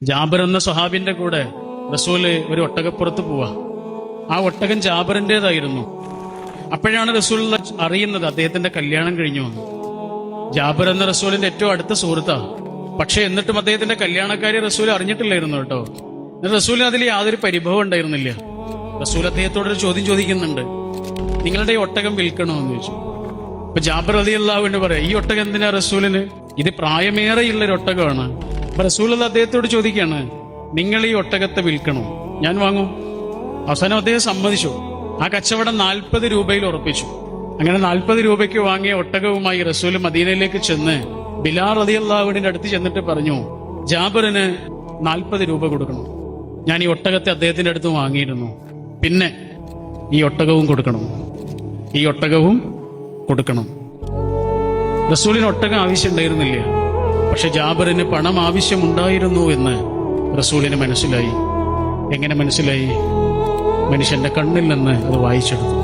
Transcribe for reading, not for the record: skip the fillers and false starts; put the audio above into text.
ജാബിർ എന്ന സ്വഹാബിന്റെ കൂടെ റസൂല് ഒരു ഒട്ടകപ്പുറത്ത് പോവാ. ആ ഒട്ടകം ജാബിറിന്റേതായിരുന്നു. അപ്പോഴാണ് റസൂൽ അറിയുന്നത് അദ്ദേഹത്തിന്റെ കല്യാണം കഴിഞ്ഞു വന്നു. ജാബിർ എന്ന റസൂലിന്റെ ഏറ്റവും അടുത്ത സുഹൃത്താ. പക്ഷെ എന്നിട്ടും അദ്ദേഹത്തിന്റെ കല്യാണക്കാരി റസൂൽ അറിഞ്ഞിട്ടില്ലായിരുന്നു കേട്ടോ. റസൂലിന് അതിൽ യാതൊരു പരിഭവം ഉണ്ടായിരുന്നില്ല. റസൂൽ അദ്ദേഹത്തോടൊരു ചോദ്യം ചോദിക്കുന്നുണ്ട്, നിങ്ങളുടെ ഈ ഒട്ടകം വിൽക്കണമെന്ന് ചോദിച്ചു. അപ്പൊ ജാബിർ റളിയല്ലാഹു അൻഹു പറയാം, ഈ ഒട്ടകം എന്തിനാ റസൂലിന്? ഇത് പ്രായമേറെയുള്ളൊരു ഒട്ടകമാണ്. അപ്പൊ റസൂൽ അദ്ദേഹത്തോട് ചോദിക്കാണ്, നിങ്ങൾ ഈ ഒട്ടകത്തെ വിൽക്കണോ? ഞാൻ വാങ്ങും. അവസാനം അദ്ദേഹം സമ്മതിച്ചു. ആ കച്ചവടം 40 രൂപയിൽ ഉറപ്പിച്ചു. അങ്ങനെ 40 രൂപയ്ക്ക് വാങ്ങിയ ഒട്ടകവുമായി റസൂൽ മദീനയിലേക്ക് ചെന്ന് ബിലാൽ റളിയല്ലാഹു അൻഹുവിന്റെ അടുത്ത് ചെന്നിട്ട് പറഞ്ഞു, ജാബിറിന് 40 രൂപ കൊടുക്കണം. ഞാൻ ഈ ഒട്ടകത്തെ അദ്ദേഹത്തിന്റെ അടുത്ത് വാങ്ങിയിരുന്നു. പിന്നെ ഈ ഒട്ടകവും കൊടുക്കണം, ഈ ഒട്ടകവും കൊടുക്കണം. റസൂലിന് ഒട്ടകം ആവശ്യമുണ്ടായിരുന്നില്ല. പക്ഷെ ജാബിറിന് പണം ആവശ്യമുണ്ടായിരുന്നു എന്ന് റസൂലിന് മനസ്സിലായി. എങ്ങനെ മനസ്സിലായി? മനുഷ്യന്റെ കണ്ണിൽ നിന്ന് അത് വായിച്ചെടുത്തു.